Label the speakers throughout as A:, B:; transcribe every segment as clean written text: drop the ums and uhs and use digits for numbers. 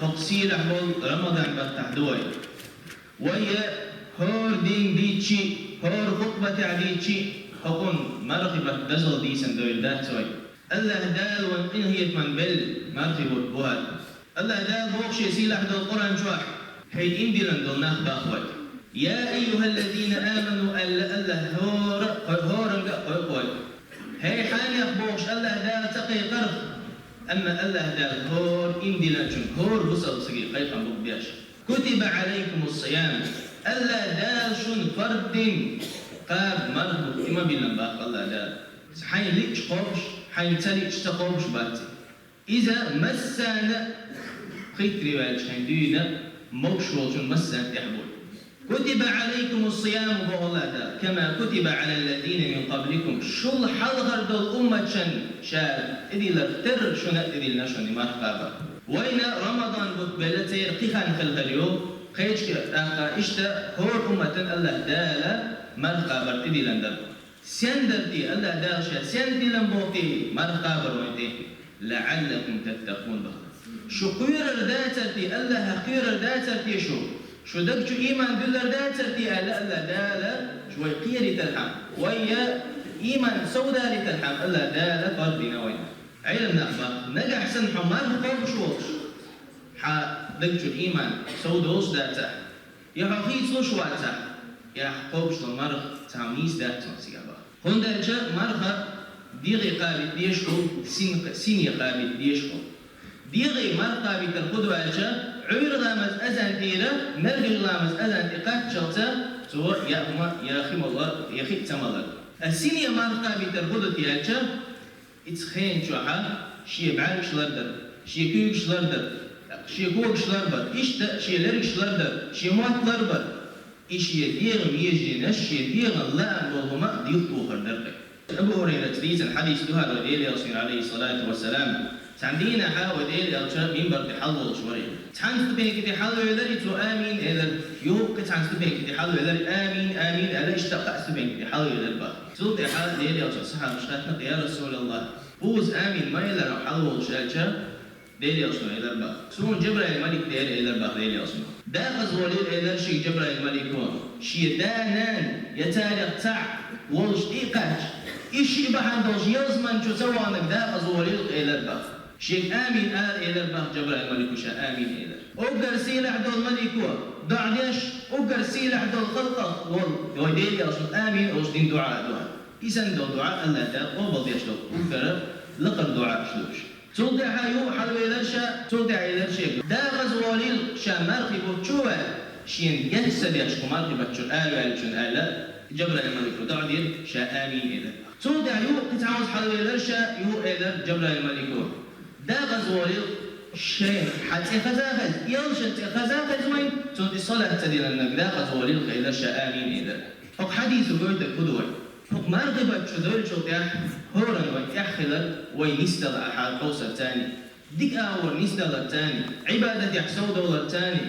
A: حقسي لحبول رمضان بتحدوي ويا هور دين ديتشي هور خطبة عديتشي حقن مرغبة دزل ديسن دويل داتوي الله دال وانقين هي من بل مرغبة بوهاد الله دال بوخشي سيلح دو القرآن شوح حيث اندلن دو نخبا أخوات يا أيها الذين آمنوا الله هور هي حالي أخبوش الله دال تقي قرض أما الله دال هور اندلن شن هور بصل سقي قيقا بقبياش كتب عليكم الصيام الله دال شن فرد قاب مرهب إما بالنباق الله دال حين ليش قوش حين تليش تقوش باتي إذا مسانا قيت رواية حين دينا موشوش مسان تحبول كتب عليكم الصيام بالله دال كما كتب على الذين من قبلكم شل حلغر دل أمة شن شال إذي لفتر شنا إذي لنشن مرقابا وين رمضان بتبلتير قيخان خلق اليوم قيش كأخا إشتا هور أمة الله دال مرقابا إذي لندر سندرتي الله دال شا سندي لنبوتي مرقابا وينتي لعلكم تتقون بها شو قير الداترتي الله قير الداترتي شو دقشو إيمان دلر داترتي الله دال شوي قيري تلحم ويا إيمان سوداري تلحم الله دال فردنا وين علم نخبا نجح سن حمار قوم شوش حا دقشو الإيمان سودوش داتا يا حقيت سوش واتا يا قوش المرغ تعميز داتا سيابا هون دالجا مرغا ديغي قابل ديشكو سيني قابل ديشكو ديغي مرغا بترقدو أجا عير غامز أزان إيرا مرغي غامز أزان إقات شغتا سوى يا هما يا خيم الله يا خي تمالر السيني مرغا بترقدو تيالجا إتخين شوحا شي بعالك شلردر شي كيوك شلردر شي كوك شلربر إشتا شي لرك شلردر شي موات لربر إيش يديغم يجي نش يديغم لا والهما ديغتو خردرك أبو هريرة تريز الحديث دوها وديل يصير عليه الصلاة والسلام تعندينا حا وديل يلشا منبر بحلو شوري تحنت بينك تحلو يدري تو آمين إذا يوق تحنت بينك تحلو يدري آمين آمين ألا اشتقى بينك تحلو يدري بقى سلطة حال ديل يلشا صحة مشتاتنا يا رسول الله بوز آمين ما يلا حلو شالشا ديل يلشا يدري بقى سون جبرائيل الملك ديل يدري بقى ديل يلشا دا غزوة يدري شي جبرائيل الملك شي دانان يتاريخ تاع ولش إيقاج إيش بحال دوش يزمن شو سوانك دا غزوة يدري بقى شيخ آمين إلى البحر جبرائيل الملك وشا آمين إلى أقدر سيلح دول الملك دعديش أقدر سيلح دول خلقه وديلي أصل آمين أصدين دعاء إذن دول دعاء الله دا قبض يشلوك أقدر لقر دعاء شلوش تلدع هايو حلو إلى شا تلدع إلى شيء دا غزوة ليل شا مرخي بوتشوه شين يحسد يشكو مرخي بوتشو آلو آلا جبرائيل الملك ودعديل شا آمين إلى تلدع يو تتعاوز حلو إلى شا يو إلى جبرائيل الملك دا غزوالي شيء حتى خزاخز يلشت خزاخز وين تودي صلاة تدين النك دا غزوالي إذا شاء آمين إذا فق حديث قلت كدوي فق مرغبة شدول شوتيح هورا ويحخلر وينستغ أحد قوسة تاني ديك أور نستغ التاني عبادة يحسو دولة تاني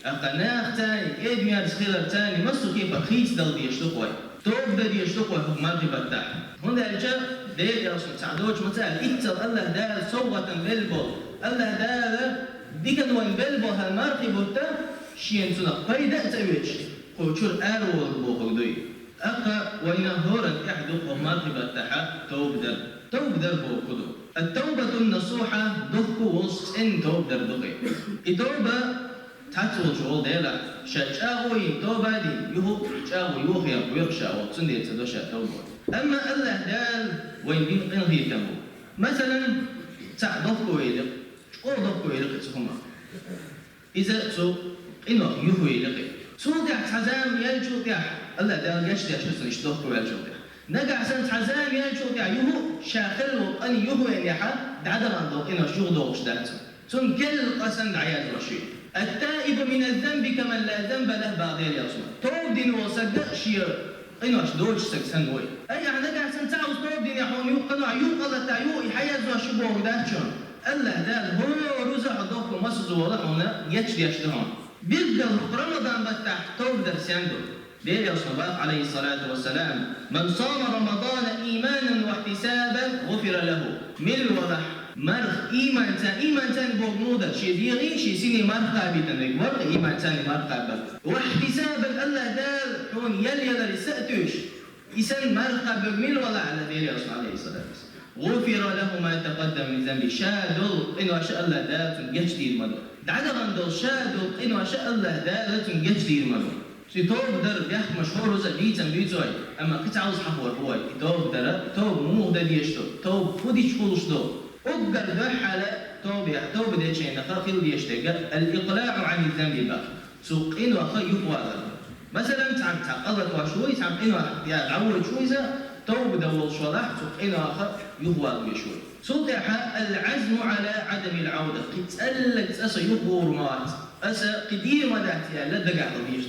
A: أقناخ تاني إيد ميار سخيلر تاني مصر كيف خيس دل دي يشتقوي توب دي يشتقوي فق مرغبة تاح هون دا الجا ديل يا رسول سعدوش مثال إتر الله دال صوة بلبل الله دال ديكن وين بلبل هالمرقي بوتا شين سنة قيدة تأويش قوشور أرول بوخدوي أقا وين هورا يحدق مرقي بتاحة توب در بوخدو التوبة النصوحة دخ وسط إن توب در دقي التوبة تاتو شغل ديلا شاقوي توبة دي يهو شاقوي يوخي ويرشا وتصندي تدوشا توبة أما الله دال وين هي تمو مثلا تاع ضفكو يلق شقو ضفكو يلق تسخما إذا سو إنه يهو يلق سو دع تحزام يلجو دع الله دال يشتي شسن إيش ضفكو يلجو دع نقع سن تحزام يلجو دع يهو شاخل وأن يهو يلحا دعدل عن ضوء إنه شو ضوء دعته سن كل قسن عياد رشيد التائب من الذنب كمن لا ذنب له بعضين يا رسول توب دين وصدق شيء إنه دوج سكسن وي أي يعني نجع سنتعوز توب دين يحون يوقنوا يوقظ تايو يحيزوا شبوه وداتشون الله دال هو رزق ضوء مصر ولا هنا يشتي يشتهون بيبدأ رمضان بتاع توب درسيانده دير يا صباح عليه الصلاة والسلام من صام رمضان إيمانا واحتسابا غفر له مل وضح مرخ إيمان تاني بوغنودا شي ديغي شي سيني مرخا بيتنك ورق إيمان تاني مرخا بك واحتسابا الله دال حون يلا لسأتوش إسان مرخا بغميل ولا على ديري أصلا عليه الصلاة والسلام غفر له ما تقدم من ذنبه شادل إنه شاء الله دال تنجشتي المدو دعنا غندل شادل إنه شاء الله دال تنجشتي المدو شي توب در بيح مشهور وزا بيتن بيتوي أما كنت عاوز حفور هواي توب در توب مو دا ديشتو توب خوديش خلوشتو أقدر ده حالة توب ده شيء نخاخل ديشتغل الإقلاع عن الذنب بقى سوق إنه أخي يقوى مثلا تعقلت وشوي تعب إنه عول شوي إذا توب دول شولاح سوق إنه أخي يقوى بشوي سوق العزم على عدم العودة قتلك أسا يقوى رمات أسا قدير ما دعتي لا دقع طبيعي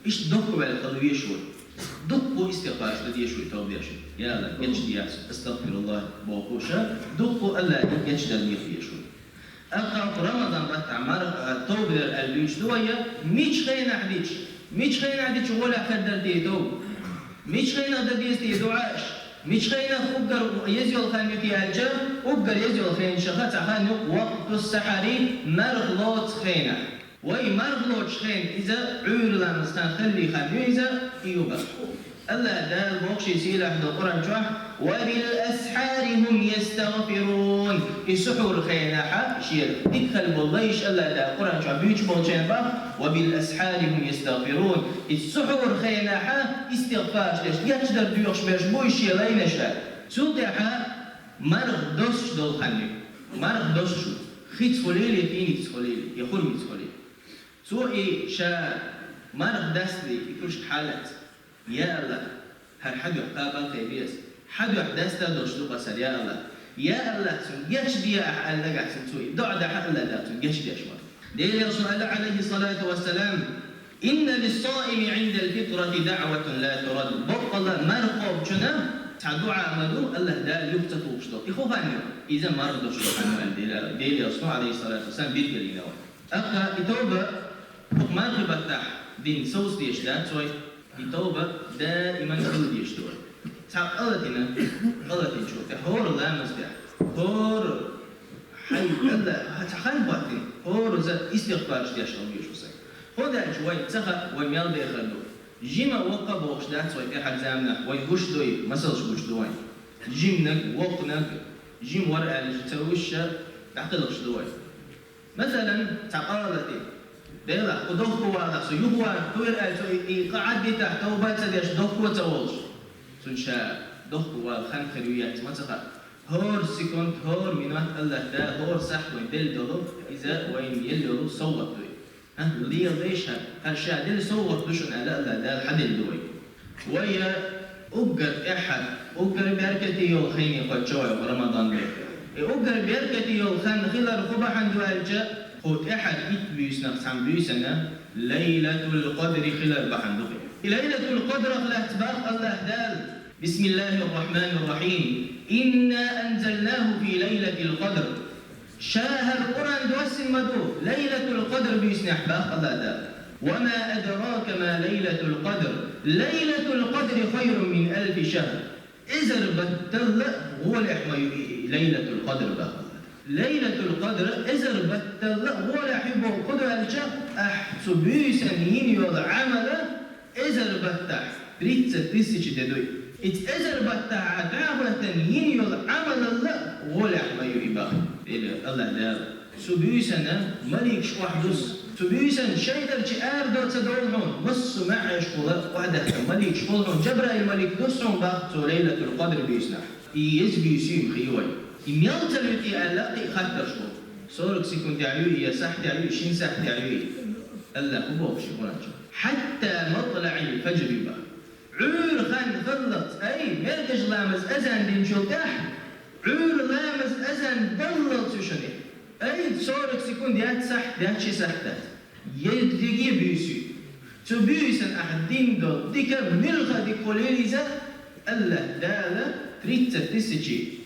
A: إيش دقوا على طبيعي شوي دقوا استغفار شديد شوي توب شوي يلا يجدي استغفر الله بوقوشا دقوا ألا يجد الميخي شوي أقرأ رمضان بتعمر توب البيش دوية مش خينا عديش ولا خدر دي توب مش خينا دديس دي دعاش مش خينا أقدر يزيل خان في الجو أقدر يزيل خين شخص خان وقت السحري مرغلوت خينا وي مرغلوت خين إذا عور لامستان خلي خان إذا يوبا الله دال بوكشي سيلا حد القرآن جوح وبالأسحار هم يستغفرون السحور خيناحة شيل تدخل بالضيش الله دال القرآن جوح بيوش بولشين باب وبالأسحار هم يستغفرون السحور خيناحة استغفار ليش يقدر بيوش بيش بوي شيلين شا سوقها مرغ دوش دول خني مرغ دوش شو خيت خليلي فيني تخليلي يخل متخليلي سوقي شا مرغ دستي يكوش حالات يا الله هر حد يحقابل كيبيس حد يحدث دوش لو قصر يا الله سن جش دي أحل لك أحسن سوي دع حق الله لا سن جش دي أشوار دير رسول الله عليه الصلاة والسلام إن للصائم عند الفطرة دعوة لا ترد بق الله مرقب جنا دعاء مدو الله دا يكتب وشتو إخوة عنه إذا ما ردوش عنه دير رسول الله عليه الصلاة والسلام بيت قليلا أخا إتوبة ما بتاع دين سوس ديش دا سوي التوبة دائما غلط يشتوي تعب غلط نشوف هور لا مسبح هور حي الله هتخان باتين هور ذا استغفار شديش لو يشوفه هذا جوي تخا ويميل بيخلو جيما وقا بوش ده سوي في حد زمنا ويغش دوي مسلش غش دوي جيمنك وقنك جيم ورقه اللي تسويش تعقلش دوي مثلا تعقلتي بيلا ودوخو واضح سو يهوى توير قاعد دي تحت توبات سديش دوخو وتولش سنشا دوخو والخان خلويات ما تخا هور سكوند هور منات الله دا هور صح وين دل دولو إذا وين يلو صوت دوي ليه ليش هالشيء دل صوت دوشون على الله دا الحد الدوي ويا أجر أحد أجر بيركتي يوم خيني قد شوي برمضان بيه أجر بيركتي يوم خان خلال خبا حندو الجا خود أحد يتبيس نقصان بيسنا ليلة القدر خلال بحندقه ليلة القدر خلال تبارك الله دال بسم الله الرحمن الرحيم إنا أنزلناه في ليلة القدر شاهر القرآن دوس المدو ليلة القدر بيسنا أحباق الله دال وما أدراك ما ليلة القدر ليلة القدر خير من 1000 شهر إذا بتل هو الإحمى ليلة القدر بقى ليلة القدر إذا بتل ولا يحبه قدر الجاه أحسبي سنين والعمل إذا بتح بريت ستيسش تدوي إذا بتح عداوة سنين والعمل الله ولا يحمي يباه الله دار سبي سنة ملك شو حدث سبي سنة شيء شعار دوت سدولهم مص مع شغلة واحدة ملك شغلهم جبرائيل ملك دوسهم بقى ليلة القدر بيسنح يزبي يسيم خيوي يميلتلوتي ألاقي خطر شو صورك سيكون تعيوي يا صح تعيوي شين صح تعيوي الله هو شيء حتى مطلع الفجر بقى عور خان خلط أي مرجج لامس أذن دين شو تحت عور لامس أذن ضلت شنو أي صورك سيكون ديات صح ديات شي صح دات يدقي بيسي تبيسن أحد دين دول ديك ملغة دي كوليزا الله دالا تريد تسجي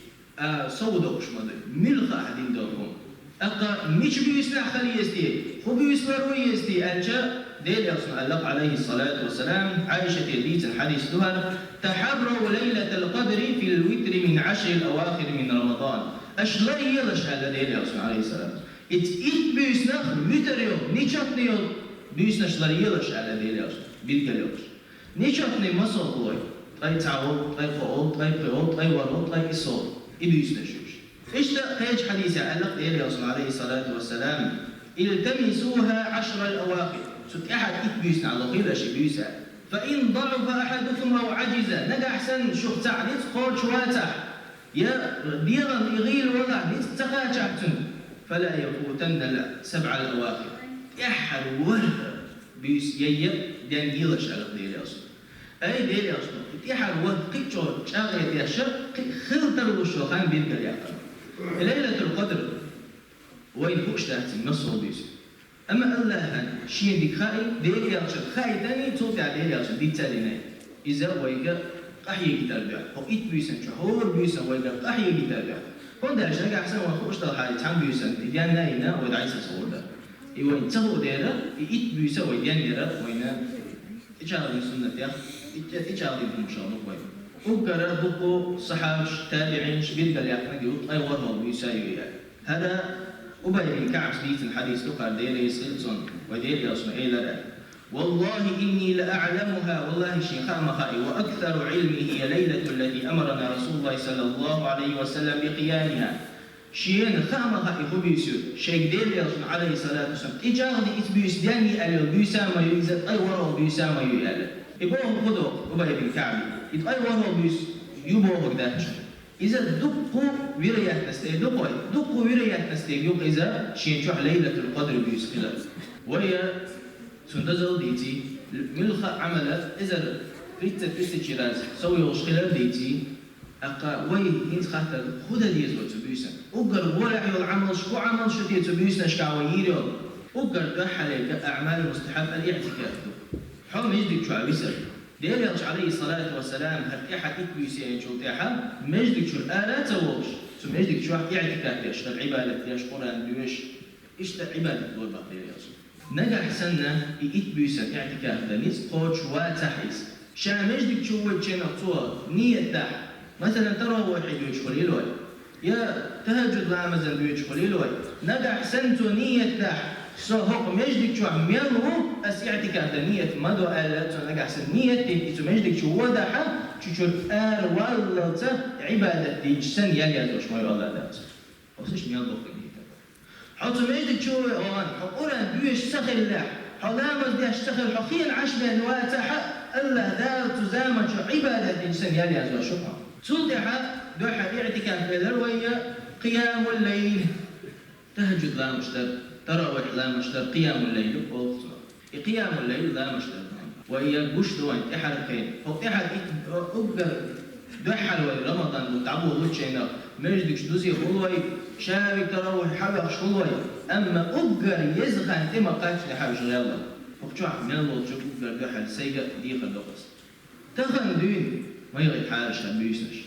A: صودوش ماذا ملغة عدين دورهم أقا مش بيسمع خلي يستي هو بيسمع روي يستي أنجا ديل يرسل الله عليه الصلاة والسلام عائشة يديت الحديث لها تحروا ليلة القدر في الوتر من 10 الأواخر من رمضان أشلا يلش على دير ياسون عليه السلام إت بيسنخ متريو نيشاتنيو بيسنش لا يلش على دير ياسون بيلكليوش نيشاتني مصر بوي طاي تعود طاي قول طاي قول طاي ورود طاي إصول إبيسنشوش إيش قيج حديث علق دير ياسون عليه الصلاة والسلام التمسوها 10 الأواخر ست أحد إتبيسنا على خير شيء بيسا فإن ضعف أحدكم أو عجز نجا أحسن شو تعرف قول شواتح يا ديرا يغيل وضع نتقاتعتن فلا يفوتن 7 الأواخر أحد ورد بيس يي دان يلش على دير ياسون أي دير ياسون أحد ورد قيتشو شاغي يشر خلطر وشو خان بيرجع ياقن ليلة القدر وين فوقش تحتي نصه بيسو أما الله شيء دي خاي دير ياسون خاي تاني توقع دير ياسون دي تاليني إذا ويجا قحية كتابع أو إيت بيسن شهور بيسن ويجا قحية كتابع كون ده عشان أحسن وخوش ده حاجة تعم بيسن إديان ناينا ودعيس صور ده إيوه تسوي ده إيت بيسن ويديان يرا وينا إيشارة السنة يا إيشارة إن شاء الله وين وقرا بقو صحابش تابعين شبيل قال يا أخي يقول أي ورا بيساوي هذا أبي بن كعب سديت الحديث تقال ديلي سيلسون وديلي إسماعيل والله إني لأعلمها والله شيخ مخائي وأكثر علمي هي ليلة التي أمرنا رسول الله صلى الله عليه وسلم بقيامها شيئا خامها إخبيسو شيخ ديلي عليه الصلاة والسلام إجاغ دي إتبيس داني أليو بيساما يزد أي ورو بيساما يؤلم إبوه خدو أبي بن كعب أي ورو بيس يبوه داتش إذا دقوا ورايات نستيق دقوا ورايات نستيق يوم إذا شينشوح ليلة القدر بيس خلال وهي سندزل ديتي ملخ عملت إذا ريت جراز سوي وش خلال ديتي أقا وي إنت خاطر خذ ديزو تبيسا أقر ولا العمل شو عمل شو دي تبيسا شكاويرو أقر كحلك أعمال مستحب الاعتكاف حوم يجدك شو عبيسر ديريش عليه الصلاة والسلام هل أحد يكبيسي شو تاحا مجدك شو الآلات توش شو مجدك شو اعتكاف ياش العبادة ياش قرآن بيوش إيش العبادة دول بقى ياش نجح سنة يكبيسا اعتكاف ده نيس قوش واتحيس شا مجدك شو وجهنا طوى نية تاح مثلا ترى واحد يدخل يلوي يا تهجد لامزن بيدخل يلوي نجح سنتو نية تاح سوق مجدك شو عميله أس اعتكاف ده نية مدو آلات نجح سن نية تيجي مجدك شو وضحه شو آل والله عبادة دي سن يلي أزوج ما يقول الله ده وصيش ميال ضوء كنيته حط مجدك شو أوان حقولن بيش سخر الله حلامز دي اشتغل حقين عشبه واتحة الله ذا تزامن شو عبادة دي سن يلي أزوج شوفها صدحة دوحة اعتكاف في الروية قيام الليل تهجد لا مشتر تراويح لا مشتر قيام الليل قيام الليل لا مشتر وهي بوش دوين احد خير هو احد اقدر دوحة رمضان وتعبوا وجهنا مجدك دوزي خلوي شابك تراويح حبك خلوي اما اقدر يزغن تما قاتش لحاج غيره وقتوح من الله تشوف اقدر دوحة سيجا دي خلقص تخن دين ما يغير حارش بيسنش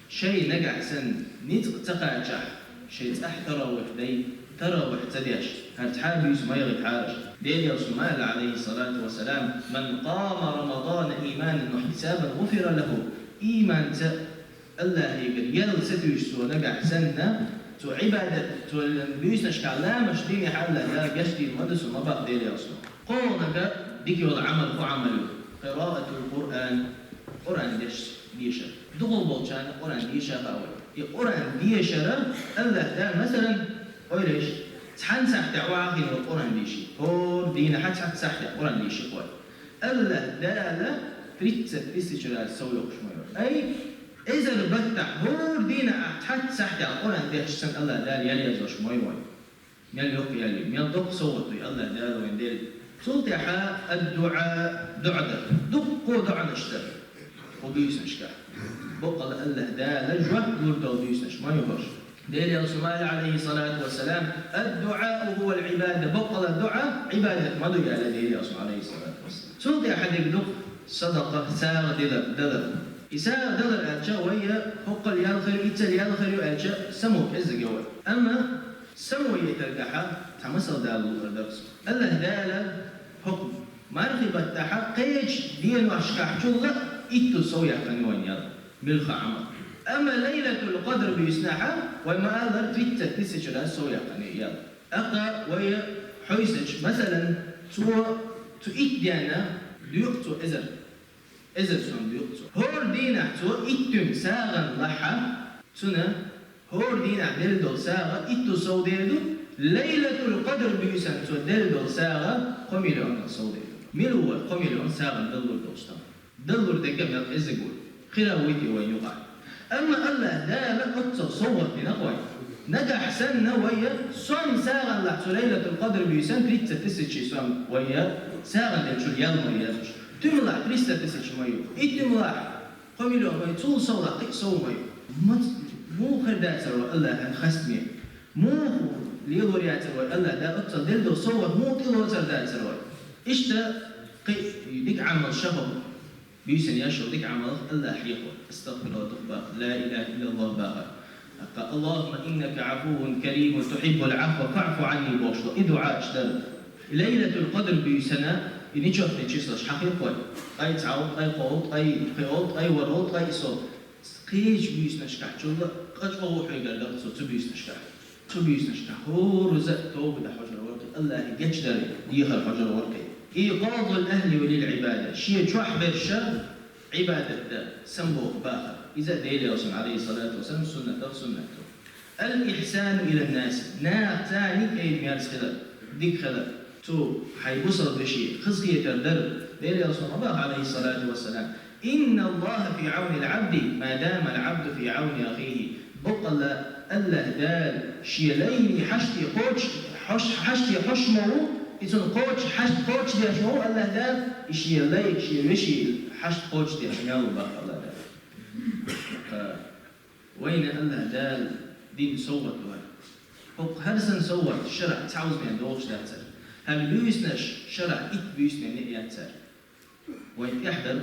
A: شيء نجح سن نيت تقاعد شيء تراويح دي تراويح تديش هرتحابيس ما يغير حارش ديل يرسمال عليه الصلاة والسلام من قام رمضان إيمانا واحتسابا غفر له إيمان الله يقول يل ستوش سو نجح سنة تو عبادة تو بيسنش كعلامة شديني حالة لا جشتي المدرسة ما بقى ديل يرسم قولك ديكي والعمل وعمله قراءة القرآن قرآن ديشة دخل بولشان قرآن ديشة قاوي قرآن ديشة الله ده مثلا قوليش تحن سحت عواقي والقرآن ديشي هو دينا حتى سحت قرآن ديشي قوي الله ده لا فريت استشراء سويوش مايور أي إذا بتح هو دينا حتى سحت قرآن ديش سن الله ده يلي يزوش مايور يلي يوك يلي يلدق صوتي الله ده وين ديل صوتي الدعاء دعاء دقوا دعاء نشتر وبيسنش كا بقى الله ده لجوة ورد وبيسنش ما يبرش دير رسول الله عليه الصلاة والسلام الدعاء هو العبادة بقى الدعاء عبادة ما دوي على دير رسول الله عليه الصلاة والسلام صوت أحد يقدق صدقة سار دلر إسار دلر ألشا وهي حق اليالخير إتل يالخير ألشا سمو إز جوال أما سمو يترجحها تمسل دال الدرس الله دال حكم مرغبة تحقيج دين واشكح شو إتو سويا كنوان يلا ملخ عمل أما ليلة القدر بيسنحها وما أقدر تريد تسجل السويا يعني يلا أقا ويا حيسج مثلا تو إيديانا ليقتو إزر سون ليقتو هور دينا تو إتم ساغن لحا سنة هور دينا دلدو ساغا إتو سو دلدو ليلة القدر بيسن تو دلدو ساغا قميلون سو دلدو ملو قميلون ساغن دلدو دوستا دلدو دكم يق إزقول خلاويتي ويوقع أما الله دائما أتصور بنقوي نجح سنة ويا صوم ساغن لحتو ليلة القدر بيسن تريد تسجي صوم ويا ساغن لحتو اليوم ويا تملح تريد تسجي مايو إتملح قميلون مايو طول صولا قيسو مايو مو خردات سروا الله خصمي مو ليوريات سروا الله دا أتصل دلدو صور مو طلو سردات سروا إشتا ديك عمل شهر بيسن يشهر ديك عمل الله حيقول استغفر الله تخبا لا إله إلا الله باقر اللهم إنك عفو كريم تحب العفو فاعف عني بوشطو إدعاء اشتر ليلة القدر بيسنا نشوف نشيسلش حقيقة أي تعود أي قوت أي قوت أي ورود أي صوت قيش بيسنا شكاح شولا قاش أروح يقال لك تبيسنا شكاح تبيسنا شكاح هو رزق توب ده حجر ورقي الله يجدر يخل حجر ورقي إيقاظ الأهل وللعبادة شيء شوح بالشر عبادة ده سمبو باخر إذا ديلي وسلم عليه الصلاة والسلام سنة الإحسان إلى الناس ثاني كي ميارس خلال ديك خلال تو حيبصر بشيء خزقية الدرب ديلي وسلم عليه الصلاة والسلام إن الله في عون العبد ما دام العبد في عون أخيه بقل الله دال شيلين حشتي قوش حشتي حشمه إذن قوش حشت قوش دي أشمه الله دال شيلين شيلوشي حشت قوش دي أشمه بقى الله دال وين الله دال دين صوت وين فوق هرسن صوت شرع تعوز من دوش داتر هل بيسنش شرع إت بيسن نئياتر وين يحضر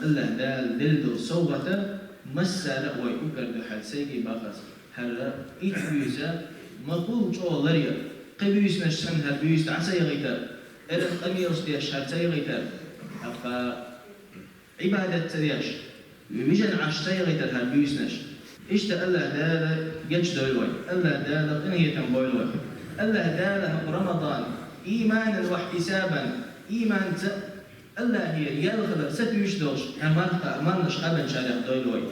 A: الله دال دلدو صوته مسألة ويكبر بحال سيجي باقص هلا إت بيسا مقول جو لريا قبيس نشان هل بيس عسى غيتر إذا أميرس ديش هل سي غيتر عبادة تريش بيجن عشتي غيتر هل بيس نش إيش الله دال جش دلوي الله دال قنية تنبوي الله دال رمضان إيمانا واحتسابا إيمان الله هي يالخذ ست يشدوش أمانش قبل شارع دلوي